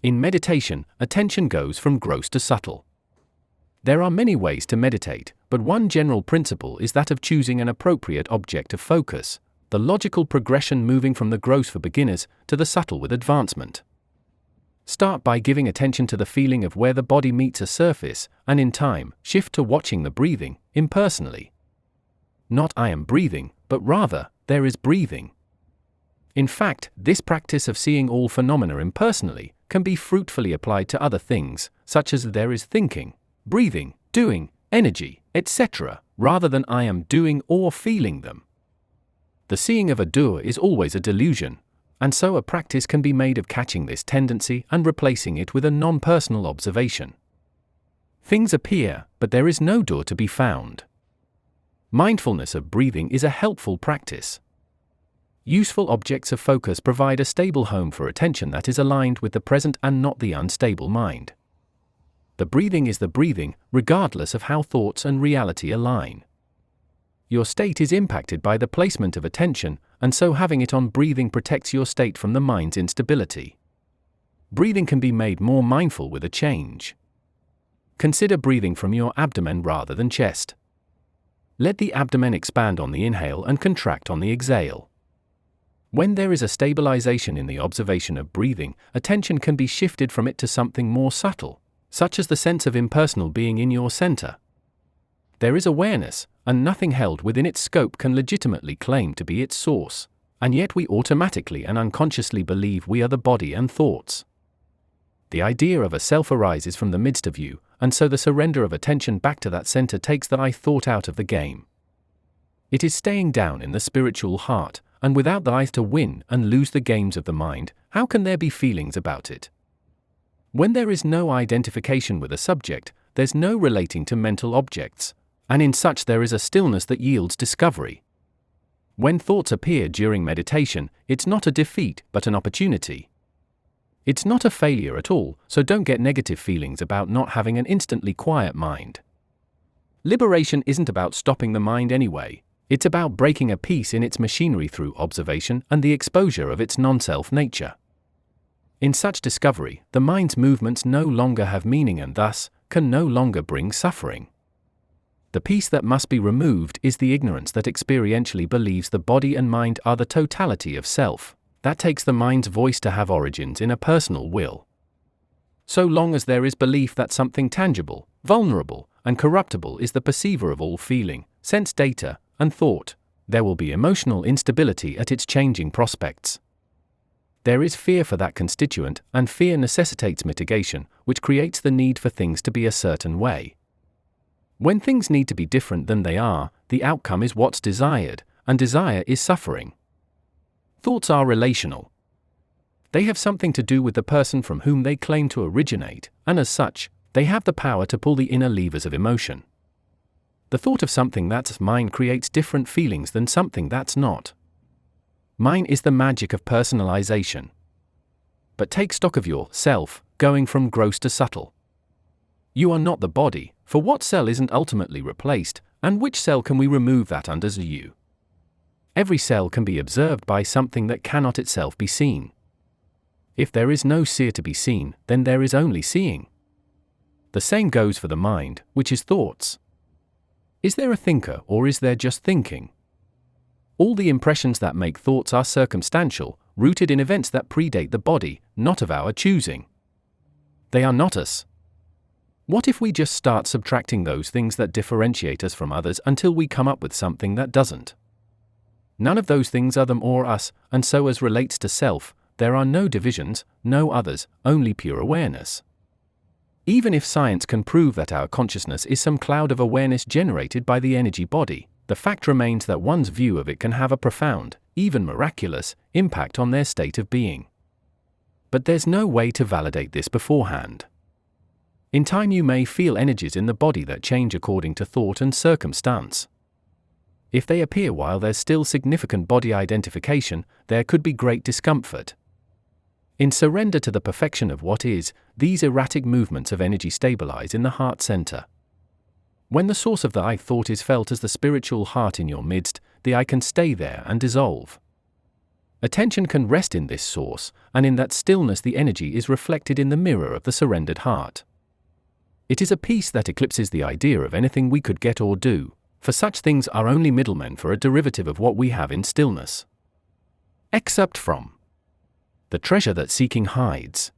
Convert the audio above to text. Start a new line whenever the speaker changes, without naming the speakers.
In meditation, attention goes from gross to subtle. There are many ways to meditate, but one general principle is that of choosing an appropriate object of focus, the logical progression moving from the gross for beginners to the subtle with advancement. Start by giving attention to the feeling of where the body meets a surface, and in time, shift to watching the breathing, impersonally. Not I am breathing, but rather, there is breathing. In fact, this practice of seeing all phenomena impersonally can be fruitfully applied to other things, such as there is thinking, breathing, doing, energy, etc., rather than I am doing or feeling them. The seeing of a doer is always a delusion, and so a practice can be made of catching this tendency and replacing it with a non-personal observation. Things appear, but there is no doer to be found. Mindfulness of breathing is a helpful practice. Useful objects of focus provide a stable home for attention that is aligned with the present and not the unstable mind. The breathing is the breathing, regardless of how thoughts and reality align. Your state is impacted by the placement of attention, and so having it on breathing protects your state from the mind's instability. Breathing can be made more mindful with a change. Consider breathing from your abdomen rather than chest. Let the abdomen expand on the inhale and contract on the exhale. When there is a stabilization in the observation of breathing, attention can be shifted from it to something more subtle, such as the sense of impersonal being in your center. There is awareness, and nothing held within its scope can legitimately claim to be its source, and yet we automatically and unconsciously believe we are the body and thoughts. The idea of a self arises from the midst of you, and so the surrender of attention back to that center takes the I thought out of the game. It is staying down in the spiritual heart, and without the I to win and lose the games of the mind, how can there be feelings about it? When there is no identification with a subject, there's no relating to mental objects, and in such there is a stillness that yields discovery. When thoughts appear during meditation, it's not a defeat but an opportunity. It's not a failure at all, so don't get negative feelings about not having an instantly quiet mind. Liberation isn't about stopping the mind anyway, it's about breaking a piece in its machinery through observation and the exposure of its non-self nature. In such discovery, the mind's movements no longer have meaning and thus, can no longer bring suffering. The piece that must be removed is the ignorance that experientially believes the body and mind are the totality of self. That takes the mind's voice to have origins in a personal will. So long as there is belief that something tangible, vulnerable, and corruptible is the perceiver of all feeling, sense data, and thought, there will be emotional instability at its changing prospects. There is fear for that constituent, and fear necessitates mitigation, which creates the need for things to be a certain way. When things need to be different than they are, the outcome is what's desired, and desire is suffering. Thoughts are relational. They have something to do with the person from whom they claim to originate, and as such, they have the power to pull the inner levers of emotion. The thought of something that's mine creates different feelings than something that's not. Mine is the magic of personalization. But take stock of your self, going from gross to subtle. You are not the body, for what cell isn't ultimately replaced, and which cell can we remove that under you? Every cell can be observed by something that cannot itself be seen. If there is no seer to be seen, then there is only seeing. The same goes for the mind, which is thoughts. Is there a thinker or is there just thinking? All the impressions that make thoughts are circumstantial, rooted in events that predate the body, not of our choosing. They are not us. What if we just start subtracting those things that differentiate us from others until we come up with something that doesn't? None of those things are them or us, and so as relates to self, there are no divisions, no others, only pure awareness. Even if science can prove that our consciousness is some cloud of awareness generated by the energy body, the fact remains that one's view of it can have a profound, even miraculous, impact on their state of being. But there's no way to validate this beforehand. In time you may feel energies in the body that change according to thought and circumstance. If they appear while there's still significant body identification, there could be great discomfort. In surrender to the perfection of what is, these erratic movements of energy stabilize in the heart center. When the source of the I thought is felt as the spiritual heart in your midst, the I can stay there and dissolve. Attention can rest in this source, and in that stillness the energy is reflected in the mirror of the surrendered heart. It is a peace that eclipses the idea of anything we could get or do, for such things are only middlemen for a derivative of what we have in stillness. Excerpt from The Treasure That Seeking Hides.